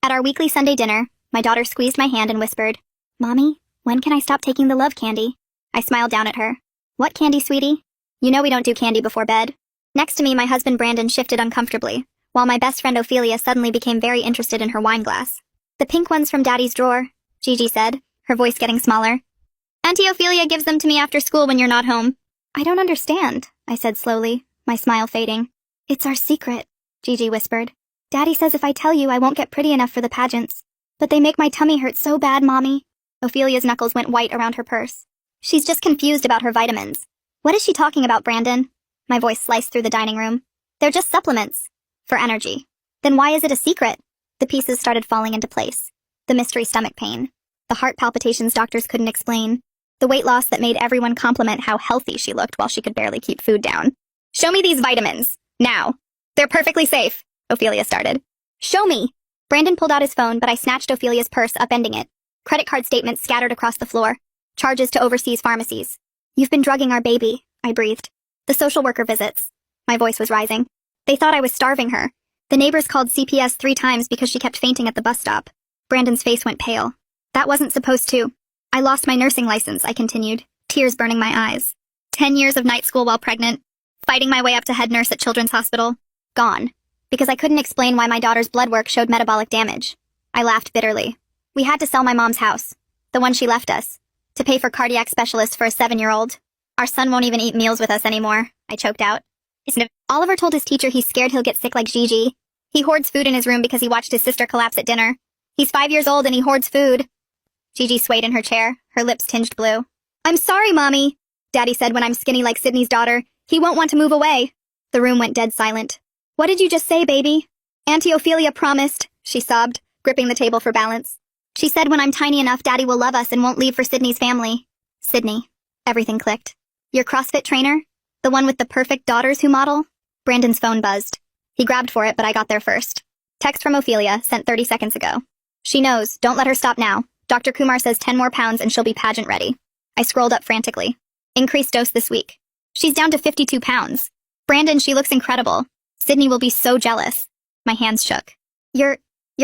At our weekly Sunday dinner, my daughter squeezed my hand and whispered, "Mommy, when can I stop taking the love candy?" I smiled down at her. "What candy, sweetie?" "You know we don't do candy before bed." Next to me, my husband Brandon shifted uncomfortably, while my best friend Ophelia suddenly became very interested in her wine glass. "The pink ones from Daddy's drawer," Gigi said, her voice getting smaller. "Auntie Ophelia gives them to me after school when you're not home." "I don't understand," I said slowly, my smile fading. "It's our secret," Gigi whispered. "Daddy says if I tell you I won't get pretty enough for the pageants. But they make my tummy hurt so bad, Mommy." Ophelia's knuckles went white around her purse. "She's just confused about her vitamins." "What is she talking about, Brandon?" My voice sliced through the dining room. "They're just supplements. For energy." "Then why is it a secret?" The pieces started falling into place. The mystery stomach pain. The heart palpitations doctors couldn't explain. The weight loss that made everyone compliment how healthy she looked while she could barely keep food down. "Show me these vitamins. Now." "They're perfectly safe," Ophelia started. "Show me." Brandon pulled out his phone, but I snatched Ophelia's purse, upending it. Credit card statements scattered across the floor. Charges to overseas pharmacies. "You've been drugging our baby," I breathed. "The social worker visits." My voice was rising. "They thought I was starving her. The neighbors called CPS 3 times because she kept fainting at the bus stop." Brandon's face went pale. "That wasn't supposed to." "I lost my nursing license," I continued, tears burning my eyes. 10 years of night school while pregnant. Fighting my way up to head nurse at Children's Hospital. Gone. Because I couldn't explain why my daughter's blood work showed metabolic damage. I laughed bitterly. We had to sell my mom's house, the one she left us, to pay for cardiac specialists for a 7-year-old. "Our son won't even eat meals with us anymore," I choked out. Oliver told his teacher he's scared he'll get sick like Gigi. He hoards food in his room because he watched his sister collapse at dinner. He's 5 years old and he hoards food. Gigi swayed in her chair, her lips tinged blue. "I'm sorry, Mommy," Daddy said when I'm skinny like Sydney's daughter. "He won't want to move away." The room went dead silent. "What did you just say, baby?" "Auntie Ophelia promised," she sobbed, gripping the table for balance. "She said when I'm tiny enough, Daddy will love us and won't leave for Sydney's family." Sydney. Everything clicked. "Your CrossFit trainer? The one with the perfect daughters who model?" Brandon's phone buzzed. He grabbed for it, but I got there first. Text from Ophelia, sent 30 seconds ago. "She knows. Don't let her stop now. Dr. Kumar says 10 more pounds and she'll be pageant ready." I scrolled up frantically. "Increased dose this week." "She's down to 52 pounds. Brandon, she looks incredible. Sydney will be so jealous." My hands shook. You're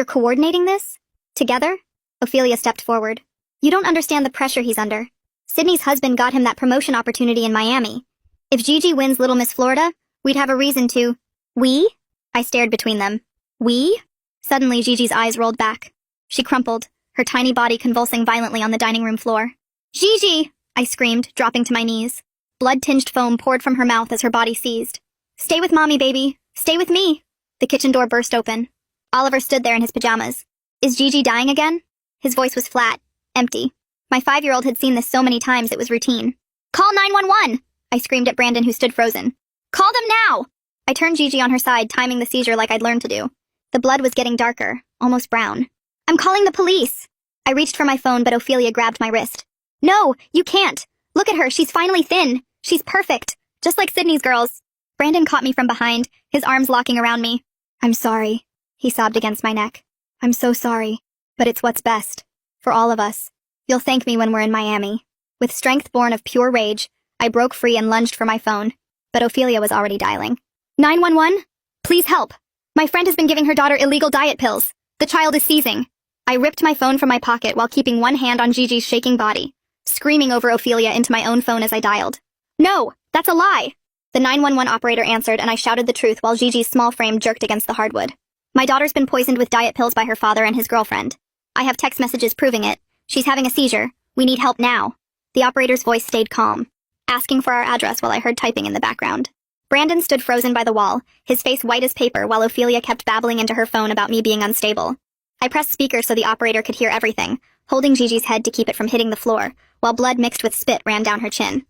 coordinating this? Together?" Ophelia stepped forward. "You don't understand the pressure he's under. Sydney's husband got him that promotion opportunity in Miami. If Gigi wins Little Miss Florida, we'd have a reason to—" "We?" I stared between them. "We?" Suddenly, Gigi's eyes rolled back. She crumpled, her tiny body convulsing violently on the dining room floor. "Gigi!" I screamed, dropping to my knees. Blood-tinged foam poured from her mouth as her body seized. "Stay with Mommy, baby. Stay with me." The kitchen door burst open. Oliver stood there in his pajamas. "Is Gigi dying again?" His voice was flat, empty. My 5-year-old had seen this so many times it was routine. "Call 911!" I screamed at Brandon, who stood frozen. "Call them now!" I turned Gigi on her side, timing the seizure like I'd learned to do. The blood was getting darker, almost brown. "I'm calling the police!" I reached for my phone, but Ophelia grabbed my wrist. "No, you can't! Look at her, she's finally thin! She's perfect! Just like Sydney's girls!" Brandon caught me from behind, his arms locking around me. "I'm sorry," he sobbed against my neck. "I'm so sorry. But it's what's best. For all of us. You'll thank me when we're in Miami." With strength born of pure rage, I broke free and lunged for my phone. But Ophelia was already dialing. 911? Please help. My friend has been giving her daughter illegal diet pills. The child is seizing. I ripped my phone from my pocket while keeping one hand on Gigi's shaking body, screaming over Ophelia into my own phone as I dialed. "No, that's a lie." The 911 operator answered, and I shouted the truth while Gigi's small frame jerked against the hardwood. "My daughter's been poisoned with diet pills by her father and his girlfriend. I have text messages proving it. She's having a seizure. We need help now." The operator's voice stayed calm, asking for our address while I heard typing in the background. Brandon stood frozen by the wall, his face white as paper while Ophelia kept babbling into her phone about me being unstable. I pressed speaker so the operator could hear everything, holding Gigi's head to keep it from hitting the floor, while blood mixed with spit ran down her chin.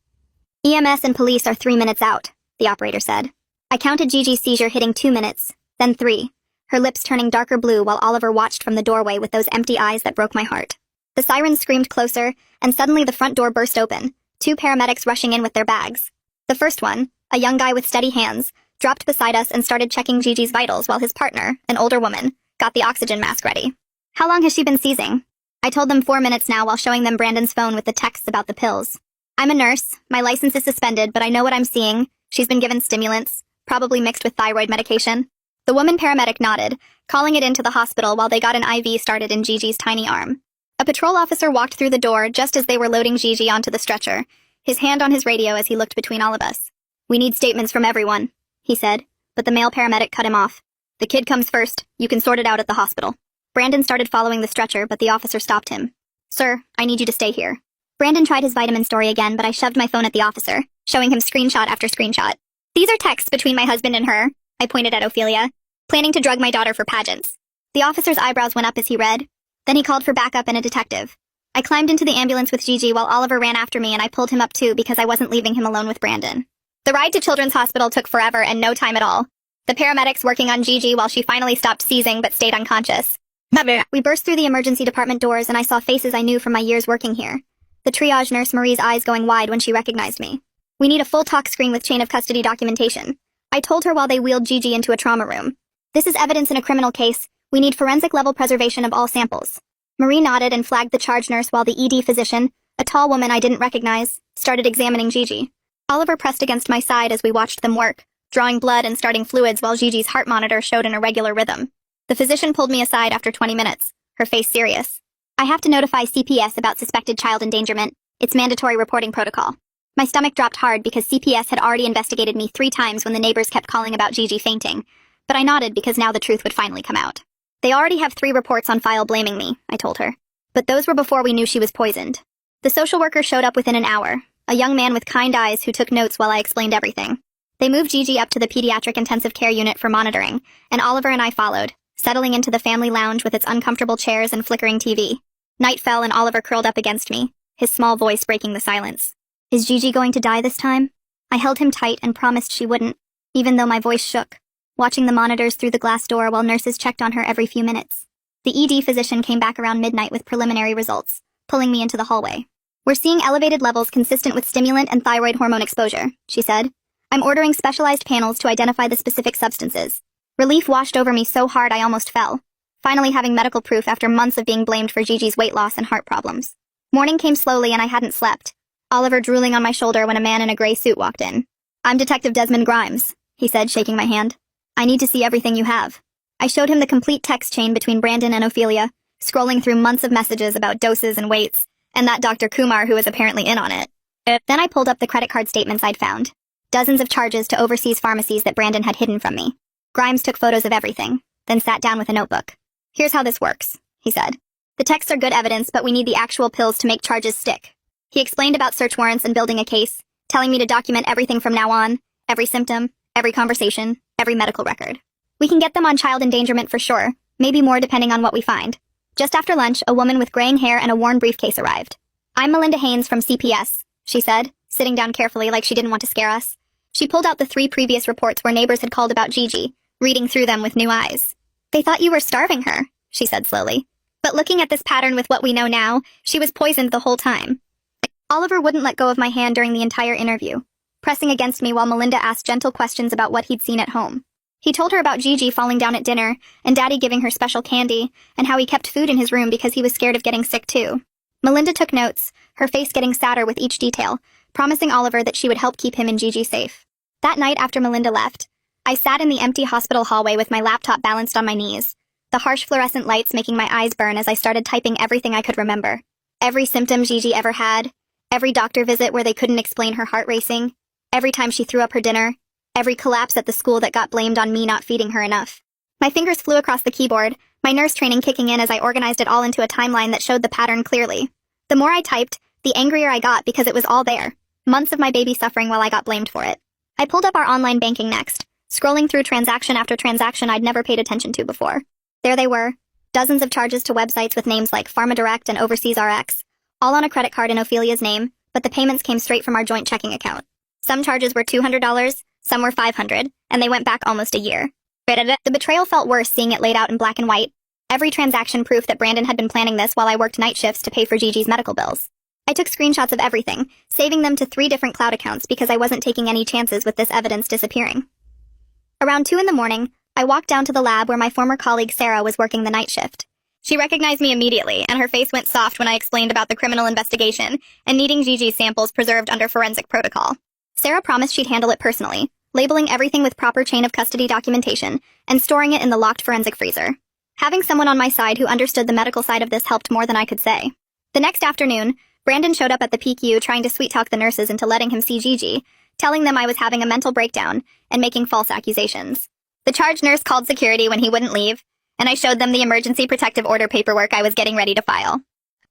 "EMS and police are 3 minutes out," the operator said. I counted Gigi's seizure hitting 2 minutes, then 3, her lips turning darker blue while Oliver watched from the doorway with those empty eyes that broke my heart. The sirens screamed closer, and suddenly the front door burst open, 2 paramedics rushing in with their bags. The first one, a young guy with steady hands, dropped beside us and started checking Gigi's vitals while his partner, an older woman, got the oxygen mask ready. "How long has she been seizing?" I told them 4 minutes now while showing them Brandon's phone with the texts about the pills. "I'm a nurse. My license is suspended, but I know what I'm seeing. She's been given stimulants, probably mixed with thyroid medication." The woman paramedic nodded, calling it into the hospital while they got an IV started in Gigi's tiny arm. A patrol officer walked through the door just as they were loading Gigi onto the stretcher, his hand on his radio as he looked between all of us. "We need statements from everyone," he said, but the male paramedic cut him off. "The kid comes first. You can sort it out at the hospital." Brandon started following the stretcher, but the officer stopped him. "Sir, I need you to stay here." Brandon tried his vitamin story again, but I shoved my phone at the officer, showing him screenshot after screenshot. "These are texts between my husband and her," I pointed at Ophelia, "planning to drug my daughter for pageants." The officer's eyebrows went up as he read. Then he called for backup and a detective. I climbed into the ambulance with Gigi while Oliver ran after me, and I pulled him up too because I wasn't leaving him alone with Brandon. The ride to Children's Hospital took forever and no time at all. The paramedics working on Gigi while she finally stopped seizing but stayed unconscious. We burst through the emergency department doors and I saw faces I knew from my years working here. The triage nurse Marie's eyes going wide when she recognized me. "We need a full talk screen with chain of custody documentation," I told her while they wheeled Gigi into a trauma room. "This is evidence in a criminal case. We need forensic-level preservation of all samples." Marie nodded and flagged the charge nurse while the ED physician, a tall woman I didn't recognize, started examining Gigi. Oliver pressed against my side as we watched them work, drawing blood and starting fluids while Gigi's heart monitor showed an irregular rhythm. The physician pulled me aside after 20 minutes, her face serious. "I have to notify CPS about suspected child endangerment. It's mandatory reporting protocol." My stomach dropped hard because CPS had already investigated me 3 times when the neighbors kept calling about Gigi fainting, but I nodded because now the truth would finally come out. "They already have 3 reports on file blaming me," I told her. "But those were before we knew she was poisoned." The social worker showed up within an hour, a young man with kind eyes who took notes while I explained everything. They moved Gigi up to the pediatric intensive care unit for monitoring, and Oliver and I followed, settling into the family lounge with its uncomfortable chairs and flickering TV. Night fell and Oliver curled up against me, his small voice breaking the silence. "Is Gigi going to die this time?" I held him tight and promised she wouldn't, even though my voice shook, watching the monitors through the glass door while nurses checked on her every few minutes. The ED physician came back around midnight with preliminary results, pulling me into the hallway. "We're seeing elevated levels consistent with stimulant and thyroid hormone exposure," she said. "I'm ordering specialized panels to identify the specific substances." Relief washed over me so hard I almost fell, finally having medical proof after months of being blamed for Gigi's weight loss and heart problems. Morning came slowly and I hadn't slept, Oliver drooling on my shoulder when a man in a gray suit walked in. "I'm Detective Desmond Grimes," he said, shaking my hand. "I need to see everything you have." I showed him the complete text chain between Brandon and Ophelia, scrolling through months of messages about doses and weights, and that Dr. Kumar who was apparently in on it. Then I pulled up the credit card statements I'd found. Dozens of charges to overseas pharmacies that Brandon had hidden from me. Grimes took photos of everything, then sat down with a notebook. "Here's how this works," he said. "The texts are good evidence, but we need the actual pills to make charges stick." He explained about search warrants and building a case, telling me to document everything from now on, every symptom, every conversation, every medical record. "We can get them on child endangerment for sure, maybe more depending on what we find." Just after lunch, a woman with graying hair and a worn briefcase arrived. "I'm Melinda Haynes from CPS," she said, sitting down carefully like she didn't want to scare us. She pulled out the 3 previous reports where neighbors had called about Gigi, reading through them with new eyes. "They thought you were starving her," she said slowly. "But looking at this pattern with what we know now, she was poisoned the whole time." Oliver wouldn't let go of my hand during the entire interview, pressing against me while Melinda asked gentle questions about what he'd seen at home. He told her about Gigi falling down at dinner, and Daddy giving her special candy, and how he kept food in his room because he was scared of getting sick too. Melinda took notes, her face getting sadder with each detail, promising Oliver that she would help keep him and Gigi safe. That night after Melinda left, I sat in the empty hospital hallway with my laptop balanced on my knees, the harsh fluorescent lights making my eyes burn as I started typing everything I could remember. Every symptom Gigi ever had, every doctor visit where they couldn't explain her heart racing, every time she threw up her dinner, every collapse at the school that got blamed on me not feeding her enough. My fingers flew across the keyboard, my nurse training kicking in as I organized it all into a timeline that showed the pattern clearly. The more I typed, the angrier I got because it was all there. Months of my baby suffering while I got blamed for it. I pulled up our online banking next, scrolling through transaction after transaction I'd never paid attention to before. There they were, dozens of charges to websites with names like PharmaDirect and Overseas RX, all on a credit card in Ophelia's name, but the payments came straight from our joint checking account. Some charges were $200, some were $500, and they went back almost a year. The betrayal felt worse seeing it laid out in black and white. Every transaction proof that Brandon had been planning this while I worked night shifts to pay for Gigi's medical bills. I took screenshots of everything, saving them to 3 different cloud accounts because I wasn't taking any chances with this evidence disappearing. Around 2 in the morning, I walked down to the lab where my former colleague Sarah was working the night shift. She recognized me immediately, and her face went soft when I explained about the criminal investigation and needing Gigi's samples preserved under forensic protocol. Sarah promised she'd handle it personally, labeling everything with proper chain of custody documentation, and storing it in the locked forensic freezer. Having someone on my side who understood the medical side of this helped more than I could say. The next afternoon, Brandon showed up at the PQ trying to sweet-talk the nurses into letting him see Gigi, telling them I was having a mental breakdown and making false accusations. The charge nurse called security when he wouldn't leave, and I showed them the emergency protective order paperwork I was getting ready to file.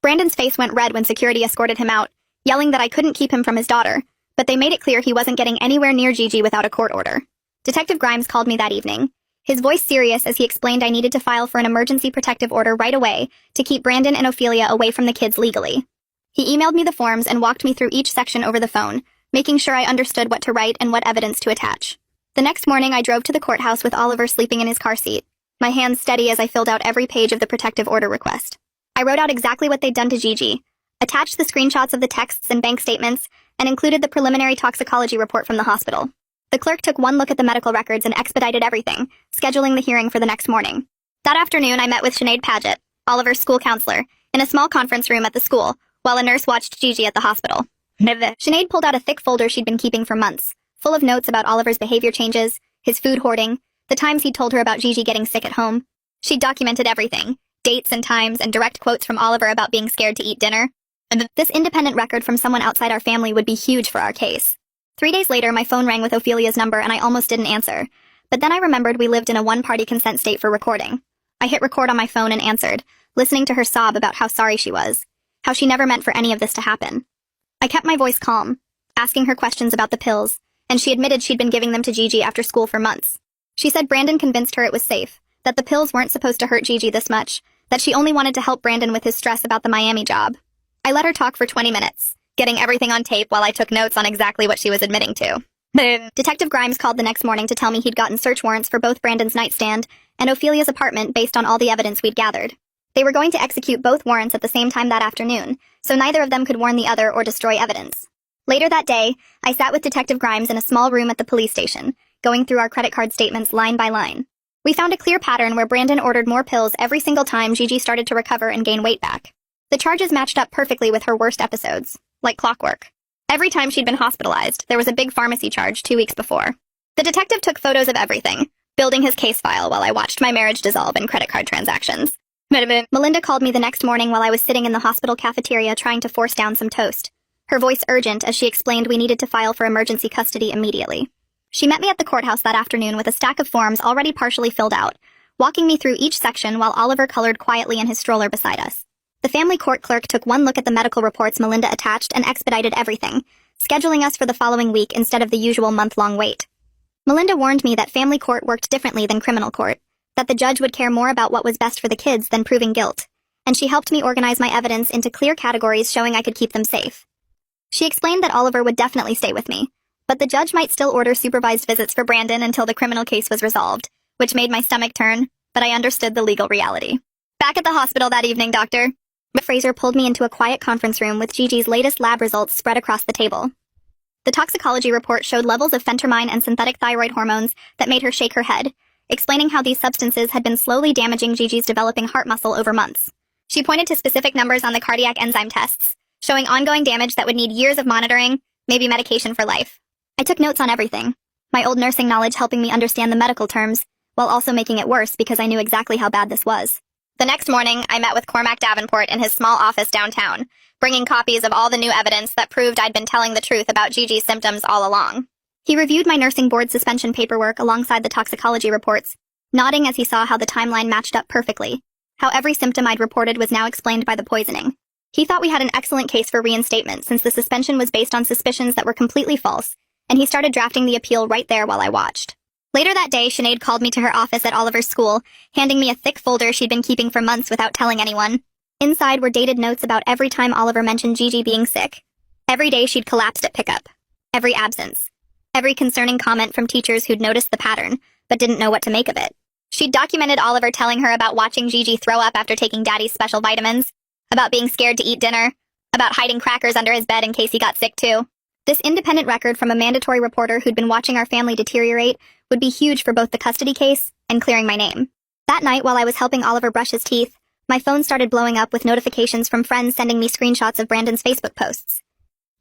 Brandon's face went red when security escorted him out, yelling that I couldn't keep him from his daughter, but they made it clear he wasn't getting anywhere near Gigi without a court order. Detective Grimes called me that evening, his voice serious as he explained I needed to file for an emergency protective order right away to keep Brandon and Ophelia away from the kids legally. He emailed me the forms and walked me through each section over the phone, making sure I understood what to write and what evidence to attach. The next morning, I drove to the courthouse with Oliver sleeping in his car seat, my hands steady as I filled out every page of the protective order request. I wrote out exactly what they'd done to Gigi, attached the screenshots of the texts and bank statements, and included the preliminary toxicology report from the hospital. The clerk took one look at the medical records and expedited everything, scheduling the hearing for the next morning. That afternoon, I met with Sinead Paget, Oliver's school counselor, in a small conference room at the school, while a nurse watched Gigi at the hospital. Sinead pulled out a thick folder she'd been keeping for months, full of notes about Oliver's behavior changes, his food hoarding, the times he'd told her about Gigi getting sick at home. She'd documented everything, dates and times, and direct quotes from Oliver about being scared to eat dinner. This independent record from someone outside our family would be huge for our case. 3 days later, my phone rang with Ophelia's number and I almost didn't answer. But then I remembered we lived in a one-party consent state for recording. I hit record on my phone and answered, listening to her sob about how sorry she was, how she never meant for any of this to happen. I kept my voice calm, asking her questions about the pills, and she admitted she'd been giving them to Gigi after school for months. She said Brandon convinced her it was safe, that the pills weren't supposed to hurt Gigi this much, that she only wanted to help Brandon with his stress about the Miami job. I let her talk for 20 minutes, getting everything on tape while I took notes on exactly what she was admitting to. Detective Grimes called the next morning to tell me he'd gotten search warrants for both Brandon's nightstand and Ophelia's apartment based on all the evidence we'd gathered. They were going to execute both warrants at the same time that afternoon, so neither of them could warn the other or destroy evidence. Later that day, I sat with Detective Grimes in a small room at the police station, going through our credit card statements line by line. We found a clear pattern where Brandon ordered more pills every single time Gigi started to recover and gain weight back. The charges matched up perfectly with her worst episodes, like clockwork. Every time she'd been hospitalized, there was a big pharmacy charge 2 weeks before. The detective took photos of everything, building his case file while I watched my marriage dissolve in credit card transactions. Melinda called me the next morning while I was sitting in the hospital cafeteria trying to force down some toast, her voice urgent as she explained we needed to file for emergency custody immediately. She met me at the courthouse that afternoon with a stack of forms already partially filled out, walking me through each section while Oliver colored quietly in his stroller beside us. The family court clerk took one look at the medical reports Melinda attached and expedited everything, scheduling us for the following week instead of the usual month-long wait. Melinda warned me that family court worked differently than criminal court, that the judge would care more about what was best for the kids than proving guilt, and she helped me organize my evidence into clear categories showing I could keep them safe. She explained that Oliver would definitely stay with me, but the judge might still order supervised visits for Brandon until the criminal case was resolved, which made my stomach turn, but I understood the legal reality. Back at the hospital that evening, Doctor. Fraser pulled me into a quiet conference room with Gigi's latest lab results spread across the table. The toxicology report showed levels of phentermine and synthetic thyroid hormones that made her shake her head, explaining how these substances had been slowly damaging Gigi's developing heart muscle over months. She pointed to specific numbers on the cardiac enzyme tests, showing ongoing damage that would need years of monitoring, maybe medication for life. I took notes on everything, my old nursing knowledge helping me understand the medical terms, while also making it worse because I knew exactly how bad this was. The next morning, I met with Cormac Davenport in his small office downtown, bringing copies of all the new evidence that proved I'd been telling the truth about Gigi's symptoms all along. He reviewed my nursing board suspension paperwork alongside the toxicology reports, nodding as he saw how the timeline matched up perfectly, how every symptom I'd reported was now explained by the poisoning. He thought we had an excellent case for reinstatement since the suspension was based on suspicions that were completely false, and he started drafting the appeal right there while I watched. Later that day, Sinead called me to her office at Oliver's school, handing me a thick folder she'd been keeping for months without telling anyone. Inside were dated notes about every time Oliver mentioned Gigi being sick. Every day she'd collapsed at pickup. Every absence. Every concerning comment from teachers who'd noticed the pattern, but didn't know what to make of it. She'd documented Oliver telling her about watching Gigi throw up after taking Daddy's special vitamins, about being scared to eat dinner, about hiding crackers under his bed in case he got sick too. This independent record from a mandatory reporter who'd been watching our family deteriorate would be huge for both the custody case and clearing my name. That night, while I was helping Oliver brush his teeth, my phone started blowing up with notifications from friends sending me screenshots of Brandon's Facebook posts.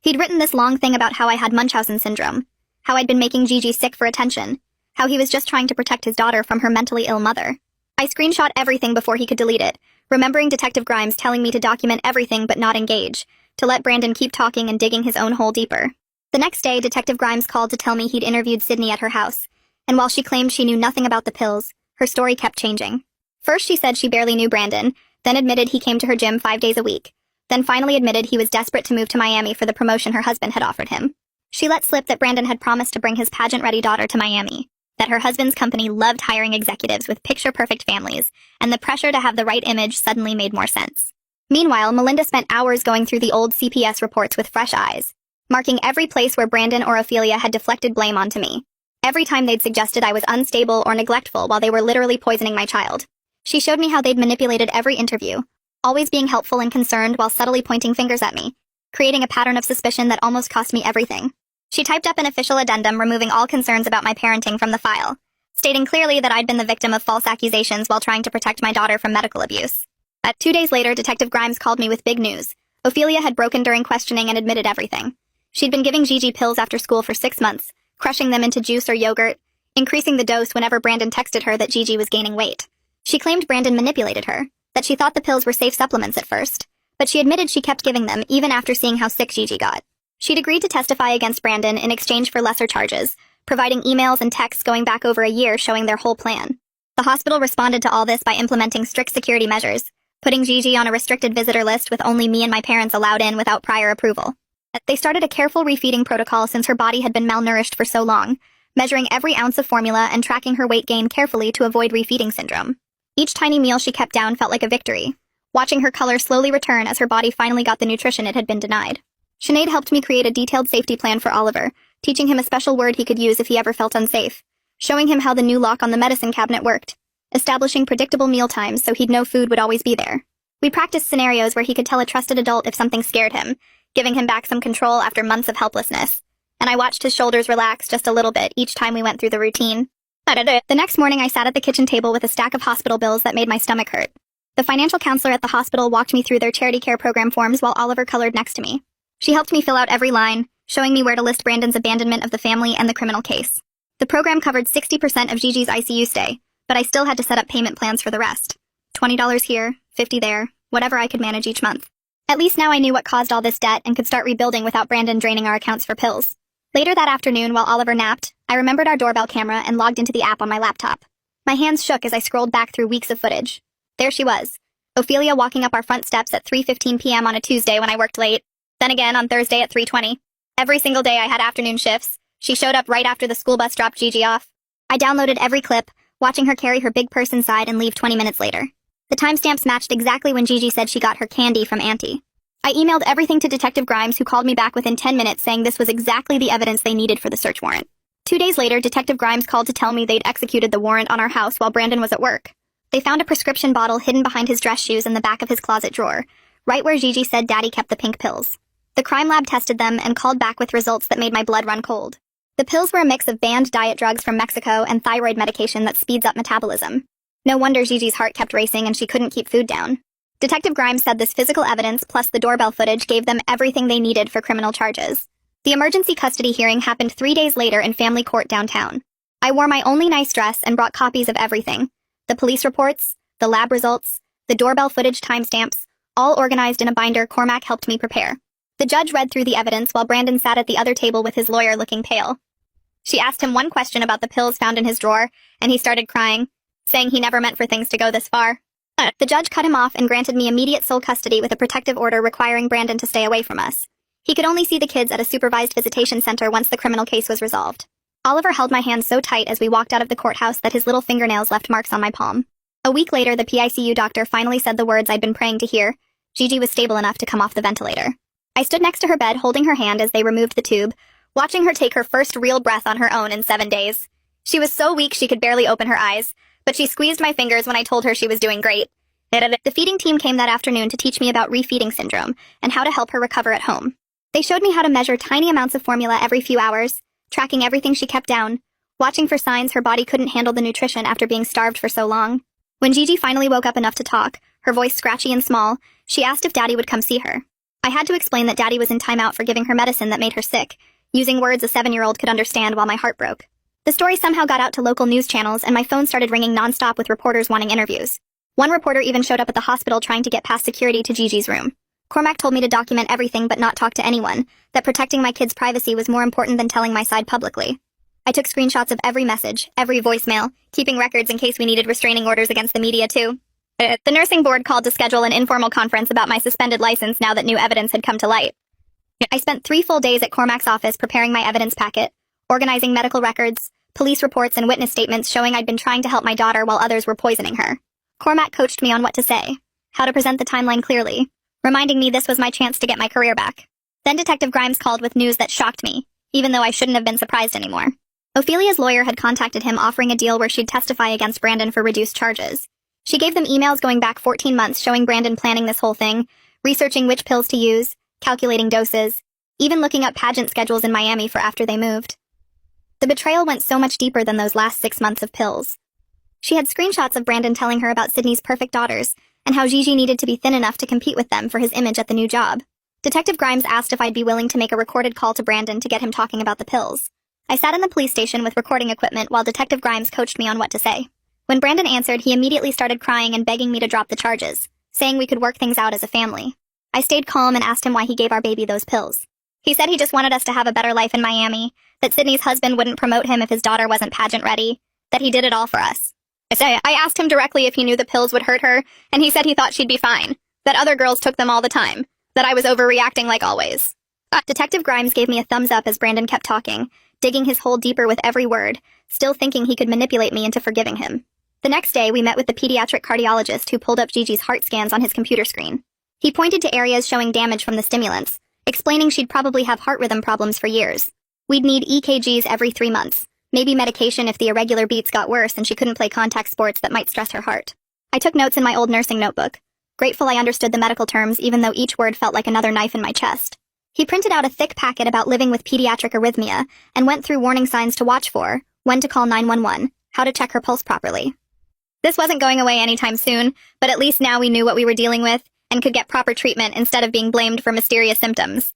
He'd written this long thing about how I had Munchausen syndrome, how I'd been making Gigi sick for attention, how he was just trying to protect his daughter from her mentally ill mother. I screenshot everything before he could delete it, remembering Detective Grimes telling me to document everything but not engage, to let Brandon keep talking and digging his own hole deeper. The next day, Detective Grimes called to tell me he'd interviewed Sydney at her house, and while she claimed she knew nothing about the pills, her story kept changing. First she said she barely knew Brandon, then admitted he came to her gym 5 days a week, then finally admitted he was desperate to move to Miami for the promotion her husband had offered him. She let slip that Brandon had promised to bring his pageant-ready daughter to Miami, that her husband's company loved hiring executives with picture-perfect families, and the pressure to have the right image suddenly made more sense. Meanwhile, Melinda spent hours going through the old CPS reports with fresh eyes, marking every place where Brandon or Ophelia had deflected blame onto me. Every time they'd suggested I was unstable or neglectful while they were literally poisoning my child. She showed me how they'd manipulated every interview, always being helpful and concerned while subtly pointing fingers at me, creating a pattern of suspicion that almost cost me everything. She typed up an official addendum removing all concerns about my parenting from the file, stating clearly that I'd been the victim of false accusations while trying to protect my daughter from medical abuse. But 2 days later, Detective Grimes called me with big news. Ophelia had broken during questioning and admitted everything. She'd been giving Gigi pills after school for 6 months, crushing them into juice or yogurt, increasing the dose whenever Brandon texted her that Gigi was gaining weight. She claimed Brandon manipulated her, that she thought the pills were safe supplements at first, but she admitted she kept giving them even after seeing how sick Gigi got. She'd agreed to testify against Brandon in exchange for lesser charges, providing emails and texts going back over a year showing their whole plan. The hospital responded to all this by implementing strict security measures, putting Gigi on a restricted visitor list with only me and my parents allowed in without prior approval. They started a careful refeeding protocol since her body had been malnourished for so long, measuring every ounce of formula and tracking her weight gain carefully to avoid refeeding syndrome. Each tiny meal she kept down felt like a victory, watching her color slowly return as her body finally got the nutrition it had been denied. Sinead helped me create a detailed safety plan for Oliver, teaching him a special word he could use if he ever felt unsafe, showing him how the new lock on the medicine cabinet worked, establishing predictable meal times so he'd know food would always be there. We practiced scenarios where he could tell a trusted adult if something scared him, giving him back some control after months of helplessness. And I watched his shoulders relax just a little bit each time we went through the routine. The next morning I sat at the kitchen table with a stack of hospital bills that made my stomach hurt. The financial counselor at the hospital walked me through their charity care program forms while Oliver colored next to me. She helped me fill out every line, showing me where to list Brandon's abandonment of the family and the criminal case. The program covered 60% of Gigi's ICU stay, but I still had to set up payment plans for the rest. $20 here, $50 there, whatever I could manage each month. At least now I knew what caused all this debt and could start rebuilding without Brandon draining our accounts for pills. Later that afternoon, while Oliver napped, I remembered our doorbell camera and logged into the app on my laptop. My hands shook as I scrolled back through weeks of footage. There she was, Ophelia walking up our front steps at 3:15 p.m. on a Tuesday when I worked late, then again on Thursday at 3:20. Every single day I had afternoon shifts. She showed up right after the school bus dropped Gigi off. I downloaded every clip, watching her carry her big purse inside and leave 20 minutes later. The timestamps matched exactly when Gigi said she got her candy from Auntie. I emailed everything to Detective Grimes, who called me back within 10 minutes saying this was exactly the evidence they needed for the search warrant. 2 days later, Detective Grimes called to tell me they'd executed the warrant on our house while Brandon was at work. They found a prescription bottle hidden behind his dress shoes in the back of his closet drawer, right where Gigi said Daddy kept the pink pills. The crime lab tested them and called back with results that made my blood run cold. The pills were a mix of banned diet drugs from Mexico and thyroid medication that speeds up metabolism. No wonder Gigi's heart kept racing and she couldn't keep food down. Detective Grimes said this physical evidence plus the doorbell footage gave them everything they needed for criminal charges. The emergency custody hearing happened 3 days later in family court downtown. I wore my only nice dress and brought copies of everything. The police reports, the lab results, the doorbell footage timestamps, all organized in a binder Cormac helped me prepare. The judge read through the evidence while Brandon sat at the other table with his lawyer looking pale. She asked him one question about the pills found in his drawer, and he started crying, saying he never meant for things to go this far. The judge cut him off and granted me immediate sole custody with a protective order requiring Brandon to stay away from us. He could only see the kids at a supervised visitation center once the criminal case was resolved. Oliver held my hand so tight as we walked out of the courthouse that his little fingernails left marks on my palm. A week later, the PICU doctor finally said the words I'd been praying to hear. Gigi was stable enough to come off the ventilator. I stood next to her bed holding her hand as they removed the tube, watching her take her first real breath on her own in 7 days. She was so weak she could barely open her eyes, but she squeezed my fingers when I told her she was doing great. The feeding team came that afternoon to teach me about refeeding syndrome and how to help her recover at home. They showed me how to measure tiny amounts of formula every few hours, tracking everything she kept down, watching for signs her body couldn't handle the nutrition after being starved for so long. When Gigi finally woke up enough to talk, her voice scratchy and small, she asked if Daddy would come see her. I had to explain that Daddy was in timeout for giving her medicine that made her sick, using words a 7-year-old could understand while my heart broke. The story somehow got out to local news channels, and my phone started ringing nonstop with reporters wanting interviews. One reporter even showed up at the hospital trying to get past security to Gigi's room. Cormac told me to document everything but not talk to anyone, that protecting my kids' privacy was more important than telling my side publicly. I took screenshots of every message, every voicemail, keeping records in case we needed restraining orders against the media too. The nursing board called to schedule an informal conference about my suspended license now that new evidence had come to light. I spent 3 full days at Cormac's office preparing my evidence packet, organizing medical records, police reports, and witness statements showing I'd been trying to help my daughter while others were poisoning her. Cormac coached me on what to say, how to present the timeline clearly, reminding me this was my chance to get my career back. Then Detective Grimes called with news that shocked me, even though I shouldn't have been surprised anymore. Ophelia's lawyer had contacted him offering a deal where she'd testify against Brandon for reduced charges. She gave them emails going back 14 months showing Brandon planning this whole thing, researching which pills to use, calculating doses, even looking up pageant schedules in Miami for after they moved. The betrayal went so much deeper than those last 6 months of pills. She had screenshots of Brandon telling her about Sydney's perfect daughters, and how Gigi needed to be thin enough to compete with them for his image at the new job. Detective Grimes asked if I'd be willing to make a recorded call to Brandon to get him talking about the pills. I sat in the police station with recording equipment while Detective Grimes coached me on what to say. When Brandon answered, he immediately started crying and begging me to drop the charges, saying we could work things out as a family. I stayed calm and asked him why he gave our baby those pills. He said he just wanted us to have a better life in Miami, that Sydney's husband wouldn't promote him if his daughter wasn't pageant ready, that he did it all for us. I asked him directly if he knew the pills would hurt her, and he said he thought she'd be fine, that other girls took them all the time, that I was overreacting like always. Detective Grimes gave me a thumbs up as Brandon kept talking, digging his hole deeper with every word, still thinking he could manipulate me into forgiving him. The next day, we met with the pediatric cardiologist who pulled up Gigi's heart scans on his computer screen. He pointed to areas showing damage from the stimulants, explaining she'd probably have heart rhythm problems for years. We'd need EKGs every 3 months, maybe medication if the irregular beats got worse and she couldn't play contact sports that might stress her heart. I took notes in my old nursing notebook, grateful I understood the medical terms even though each word felt like another knife in my chest. He printed out a thick packet about living with pediatric arrhythmia and went through warning signs to watch for, when to call 911, how to check her pulse properly. This wasn't going away anytime soon, but at least now we knew what we were dealing with and could get proper treatment instead of being blamed for mysterious symptoms.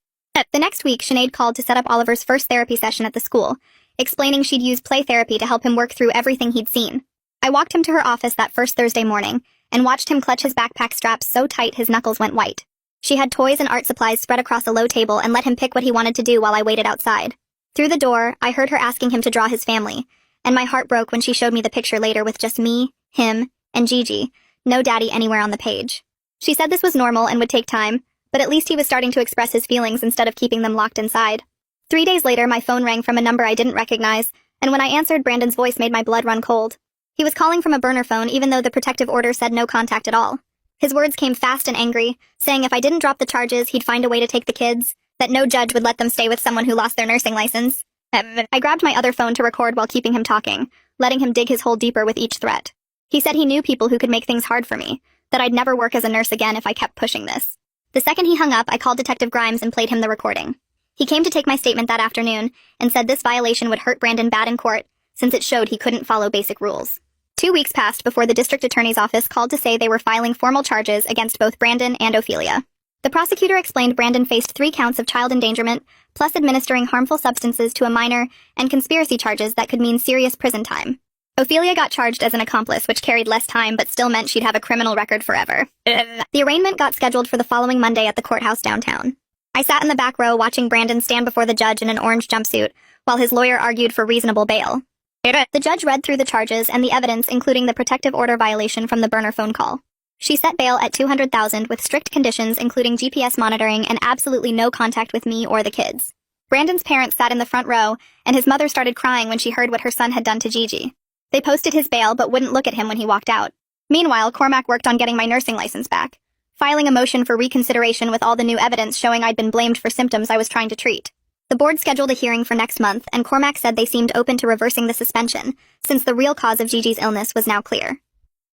The next week, Sinead called to set up Oliver's first therapy session at the school, explaining she'd use play therapy to help him work through everything he'd seen. I walked him to her office that first Thursday morning and watched him clutch his backpack straps so tight his knuckles went white. She had toys and art supplies spread across a low table and let him pick what he wanted to do while I waited outside. Through the door, I heard her asking him to draw his family, and my heart broke when she showed me the picture later with just me, him, and Gigi, no daddy anywhere on the page. She said this was normal and would take time, but at least he was starting to express his feelings instead of keeping them locked inside. 3 days later, my phone rang from a number I didn't recognize, and when I answered, Brandon's voice made my blood run cold. He was calling from a burner phone even though the protective order said no contact at all. His words came fast and angry, saying if I didn't drop the charges, he'd find a way to take the kids, that no judge would let them stay with someone who lost their nursing license. I grabbed my other phone to record while keeping him talking, letting him dig his hole deeper with each threat. He said he knew people who could make things hard for me, that I'd never work as a nurse again if I kept pushing this. The second he hung up, I called Detective Grimes and played him the recording. He came to take my statement that afternoon and said this violation would hurt Brandon bad in court since it showed he couldn't follow basic rules. 2 weeks passed before the district attorney's office called to say they were filing formal charges against both Brandon and Ophelia. The prosecutor explained Brandon faced 3 counts of child endangerment, plus administering harmful substances to a minor, and conspiracy charges that could mean serious prison time. Ophelia got charged as an accomplice, which carried less time but still meant she'd have a criminal record forever. The arraignment got scheduled for the following Monday at the courthouse downtown. I sat in the back row watching Brandon stand before the judge in an orange jumpsuit, while his lawyer argued for reasonable bail. The judge read through the charges and the evidence, including the protective order violation from the burner phone call. She set bail at $200,000 with strict conditions including GPS monitoring and absolutely no contact with me or the kids. Brandon's parents sat in the front row, and his mother started crying when she heard what her son had done to Gigi. They posted his bail but wouldn't look at him when he walked out. Meanwhile, Cormac worked on getting my nursing license back, filing a motion for reconsideration with all the new evidence showing I'd been blamed for symptoms I was trying to treat. The board scheduled a hearing for next month, and Cormac said they seemed open to reversing the suspension, since the real cause of Gigi's illness was now clear.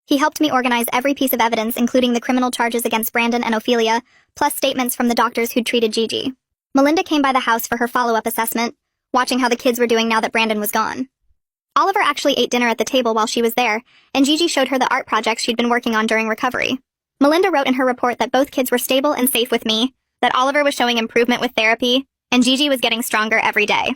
He helped me organize every piece of evidence, including the criminal charges against Brandon and Ophelia, plus statements from the doctors who'd treated Gigi. Melinda came by the house for her follow-up assessment, watching how the kids were doing now that Brandon was gone. Oliver actually ate dinner at the table while she was there, and Gigi showed her the art projects she'd been working on during recovery. Melinda wrote in her report that both kids were stable and safe with me, that Oliver was showing improvement with therapy, and Gigi was getting stronger every day.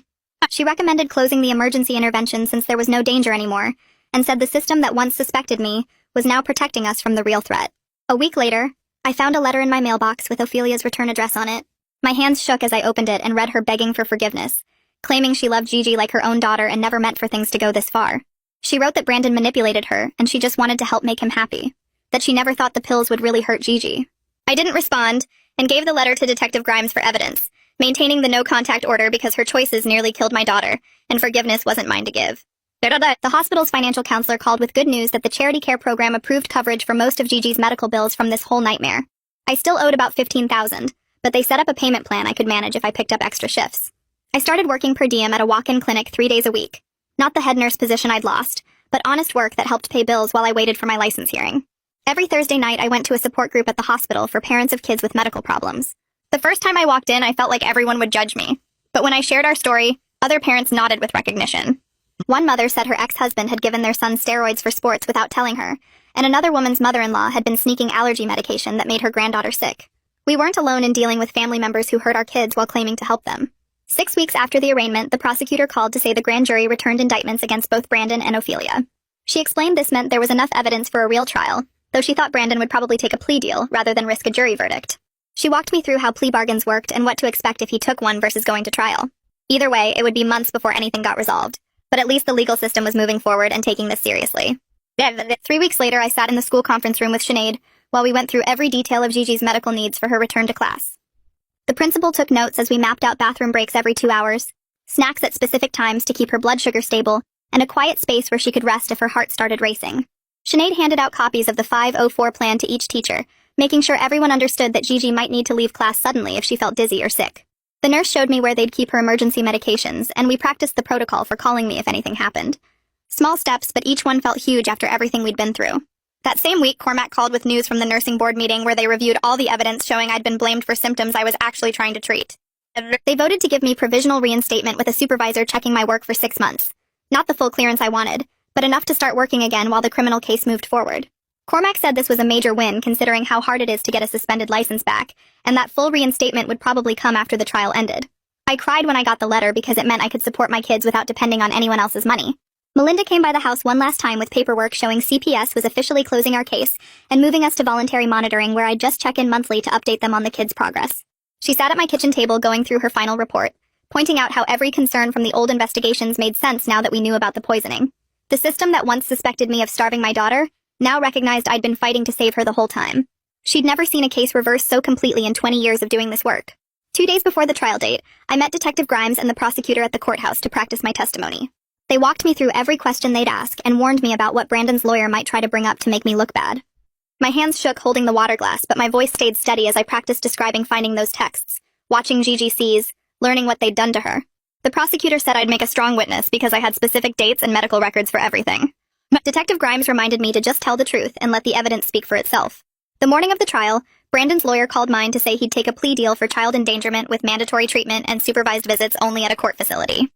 She recommended closing the emergency intervention since there was no danger anymore, and said the system that once suspected me was now protecting us from the real threat. A week later, I found a letter in my mailbox with Ophelia's return address on it. My hands shook as I opened it and read her begging for forgiveness, claiming she loved Gigi like her own daughter and never meant for things to go this far. She wrote that Brandon manipulated her and she just wanted to help make him happy, that she never thought the pills would really hurt Gigi. I didn't respond and gave the letter to Detective Grimes for evidence, maintaining the no-contact order because her choices nearly killed my daughter, and forgiveness wasn't mine to give. The hospital's financial counselor called with good news that the charity care program approved coverage for most of Gigi's medical bills from this whole nightmare. I still owed about $15,000, but they set up a payment plan I could manage if I picked up extra shifts. I started working per diem at a walk-in clinic 3 days a week. Not the head nurse position I'd lost, but honest work that helped pay bills while I waited for my license hearing. Every Thursday night, I went to a support group at the hospital for parents of kids with medical problems. The first time I walked in, I felt like everyone would judge me. But when I shared our story, other parents nodded with recognition. One mother said her ex-husband had given their son steroids for sports without telling her, and another woman's mother-in-law had been sneaking allergy medication that made her granddaughter sick. We weren't alone in dealing with family members who hurt our kids while claiming to help them. 6 weeks after the arraignment, the prosecutor called to say the grand jury returned indictments against both Brandon and Ophelia. She explained this meant there was enough evidence for a real trial, though she thought Brandon would probably take a plea deal rather than risk a jury verdict. She walked me through how plea bargains worked and what to expect if he took one versus going to trial. Either way, it would be months before anything got resolved, but at least the legal system was moving forward and taking this seriously. 3 weeks later, I sat in the school conference room with Sinead while we went through every detail of Gigi's medical needs for her return to class. The principal took notes as we mapped out bathroom breaks every 2 hours, snacks at specific times to keep her blood sugar stable, and a quiet space where she could rest if her heart started racing. Sinead handed out copies of the 504 plan to each teacher, making sure everyone understood that Gigi might need to leave class suddenly if she felt dizzy or sick. The nurse showed me where they'd keep her emergency medications, and we practiced the protocol for calling me if anything happened. Small steps, but each one felt huge after everything we'd been through. That same week, Cormac called with news from the nursing board meeting where they reviewed all the evidence showing I'd been blamed for symptoms I was actually trying to treat. They voted to give me provisional reinstatement with a supervisor checking my work for 6 months. Not the full clearance I wanted, but enough to start working again while the criminal case moved forward. Cormac said this was a major win considering how hard it is to get a suspended license back, and that full reinstatement would probably come after the trial ended. I cried when I got the letter because it meant I could support my kids without depending on anyone else's money. Melinda came by the house one last time with paperwork showing CPS was officially closing our case and moving us to voluntary monitoring where I'd just check in monthly to update them on the kids' progress. She sat at my kitchen table going through her final report, pointing out how every concern from the old investigations made sense now that we knew about the poisoning. The system that once suspected me of starving my daughter now recognized I'd been fighting to save her the whole time. She'd never seen a case reversed so completely in 20 years of doing this work. 2 days before the trial date, I met Detective Grimes and the prosecutor at the courthouse to practice my testimony. They walked me through every question they'd ask and warned me about what Brandon's lawyer might try to bring up to make me look bad. My hands shook holding the water glass, but my voice stayed steady as I practiced describing finding those texts, watching Gigi seize, learning what they'd done to her. The prosecutor said I'd make a strong witness because I had specific dates and medical records for everything. Detective Grimes reminded me to just tell the truth and let the evidence speak for itself. The morning of the trial, Brandon's lawyer called mine to say he'd take a plea deal for child endangerment with mandatory treatment and supervised visits only at a court facility.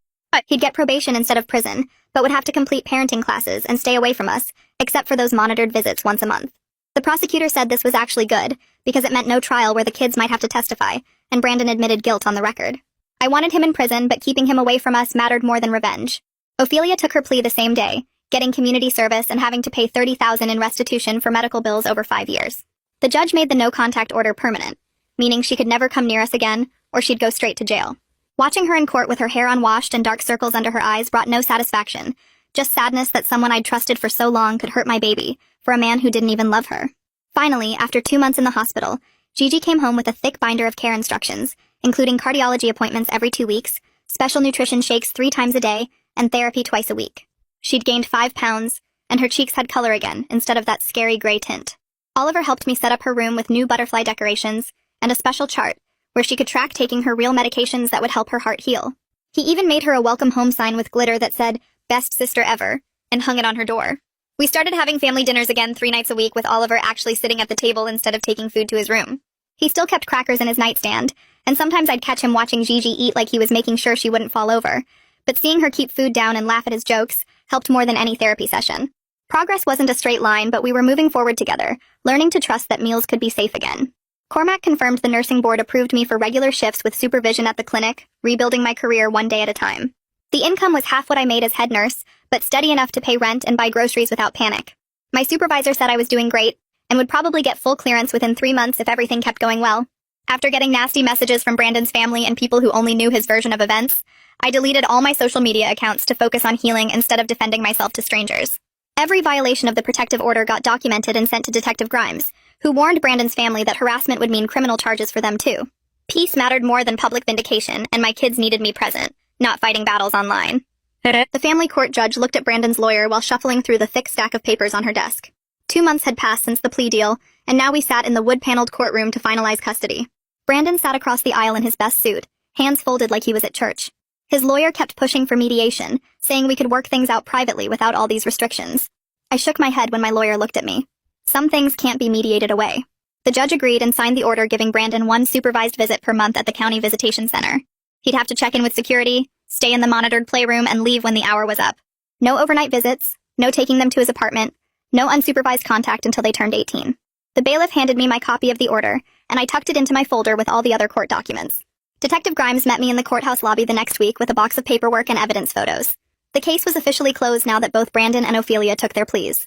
He'd get probation instead of prison, but would have to complete parenting classes and stay away from us, except for those monitored visits once a month. The prosecutor said this was actually good, because it meant no trial where the kids might have to testify, and Brandon admitted guilt on the record. I wanted him in prison, but keeping him away from us mattered more than revenge. Ophelia took her plea the same day, getting community service and having to pay $30,000 in restitution for medical bills over 5 years. The judge made the no-contact order permanent, meaning she could never come near us again, or she'd go straight to jail. Watching her in court with her hair unwashed and dark circles under her eyes brought no satisfaction, just sadness that someone I'd trusted for so long could hurt my baby, for a man who didn't even love her. Finally, after 2 months in the hospital, Gigi came home with a thick binder of care instructions, including cardiology appointments every 2 weeks, special nutrition shakes 3 times a day, and therapy twice a week. She'd gained 5 pounds, and her cheeks had color again, instead of that scary gray tint. Oliver helped me set up her room with new butterfly decorations and a special chart, where she could track taking her real medications that would help her heart heal. He even made her a welcome home sign with glitter that said, "Best sister ever," and hung it on her door. We started having family dinners again 3 nights a week with Oliver actually sitting at the table instead of taking food to his room. He still kept crackers in his nightstand, and sometimes I'd catch him watching Gigi eat like he was making sure she wouldn't fall over. But seeing her keep food down and laugh at his jokes helped more than any therapy session. Progress wasn't a straight line, but we were moving forward together, learning to trust that meals could be safe again. Cormac confirmed the nursing board approved me for regular shifts with supervision at the clinic, rebuilding my career one day at a time. The income was half what I made as head nurse, but steady enough to pay rent and buy groceries without panic. My supervisor said I was doing great, and would probably get full clearance within 3 months if everything kept going well. After getting nasty messages from Brandon's family and people who only knew his version of events, I deleted all my social media accounts to focus on healing instead of defending myself to strangers. Every violation of the protective order got documented and sent to Detective Grimes, who warned Brandon's family that harassment would mean criminal charges for them too. Peace mattered more than public vindication, and my kids needed me present, not fighting battles online. The family court judge looked at Brandon's lawyer while shuffling through the thick stack of papers on her desk. 2 months had passed since the plea deal, and now we sat in the wood-paneled courtroom to finalize custody. Brandon sat across the aisle in his best suit, hands folded like he was at church. His lawyer kept pushing for mediation, saying we could work things out privately without all these restrictions. I shook my head when my lawyer looked at me. Some things can't be mediated away. The judge agreed and signed the order giving Brandon 1 supervised visit per month at the county visitation center. He'd have to check in with security, stay in the monitored playroom, and leave when the hour was up. No overnight visits, no taking them to his apartment, no unsupervised contact until they turned 18. The bailiff handed me my copy of the order, and I tucked it into my folder with all the other court documents. Detective Grimes met me in the courthouse lobby the next week with a box of paperwork and evidence photos. The case was officially closed now that both Brandon and Ophelia took their pleas.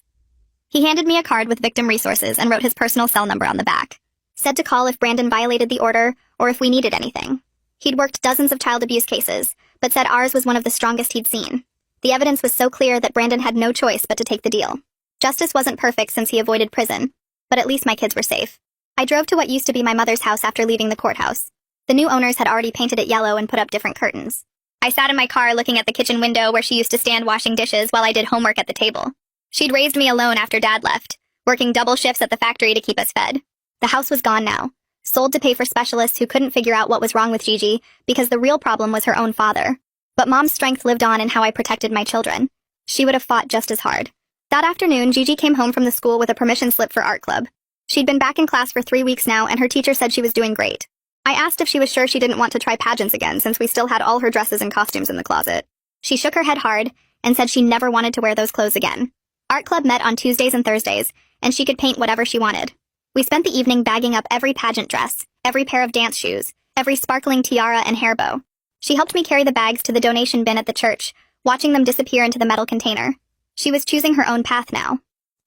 He handed me a card with victim resources and wrote his personal cell number on the back. Said to call if Brandon violated the order or if we needed anything. He'd worked dozens of child abuse cases, but said ours was one of the strongest he'd seen. The evidence was so clear that Brandon had no choice but to take the deal. Justice wasn't perfect since he avoided prison, but at least my kids were safe. I drove to what used to be my mother's house after leaving the courthouse. The new owners had already painted it yellow and put up different curtains. I sat in my car looking at the kitchen window where she used to stand washing dishes while I did homework at the table. She'd raised me alone after Dad left, working double shifts at the factory to keep us fed. The house was gone now, sold to pay for specialists who couldn't figure out what was wrong with Gigi because the real problem was her own father. But Mom's strength lived on in how I protected my children. She would have fought just as hard. That afternoon, Gigi came home from the school with a permission slip for art club. She'd been back in class for 3 weeks now, and her teacher said she was doing great. I asked if she was sure she didn't want to try pageants again since we still had all her dresses and costumes in the closet. She shook her head hard and said she never wanted to wear those clothes again. Art club met on Tuesdays and Thursdays, and she could paint whatever she wanted. We spent the evening bagging up every pageant dress, every pair of dance shoes, every sparkling tiara and hair bow. She helped me carry the bags to the donation bin at the church, watching them disappear into the metal container. She was choosing her own path now.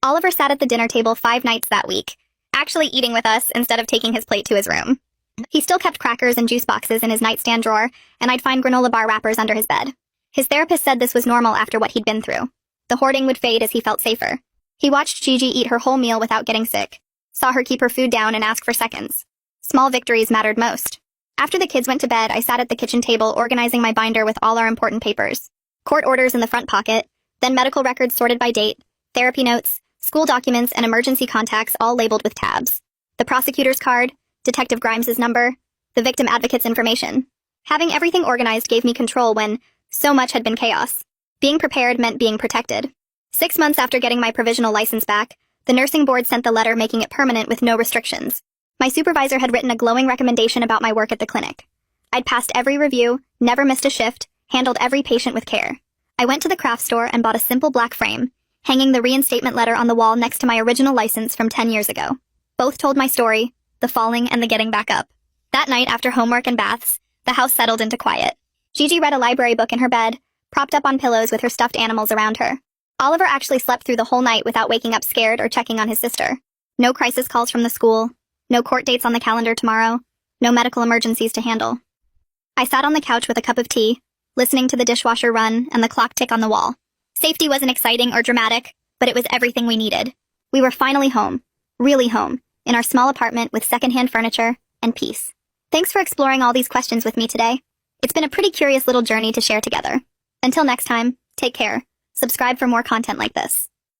Oliver sat at the dinner table 5 nights that week, actually eating with us instead of taking his plate to his room. He still kept crackers and juice boxes in his nightstand drawer, and I'd find granola bar wrappers under his bed. His therapist said this was normal after what he'd been through. The hoarding would fade as he felt safer. He watched Gigi eat her whole meal without getting sick, saw her keep her food down and ask for seconds. Small victories mattered most. After the kids went to bed, I sat at the kitchen table organizing my binder with all our important papers. Court orders in the front pocket, then medical records sorted by date, therapy notes, school documents, and emergency contacts all labeled with tabs. The prosecutor's card, Detective Grimes' number, the victim advocate's information. Having everything organized gave me control when so much had been chaos. Being prepared meant being protected. 6 months after getting my provisional license back, the nursing board sent the letter making it permanent with no restrictions. My supervisor had written a glowing recommendation about my work at the clinic. I'd passed every review, never missed a shift, handled every patient with care. I went to the craft store and bought a simple black frame, hanging the reinstatement letter on the wall next to my original license from 10 years ago. Both told my story, the falling and the getting back up. That night, after homework and baths, the house settled into quiet. Gigi read a library book in her bed, propped up on pillows with her stuffed animals around her. Oliver actually slept through the whole night without waking up scared or checking on his sister. No crisis calls from the school, no court dates on the calendar tomorrow, no medical emergencies to handle. I sat on the couch with a cup of tea, listening to the dishwasher run and the clock tick on the wall. Safety wasn't exciting or dramatic, but it was everything we needed. We were finally home, really home, in our small apartment with secondhand furniture and peace. Thanks for exploring all these questions with me today. It's been a pretty curious little journey to share together. Until next time, take care. Subscribe for more content like this.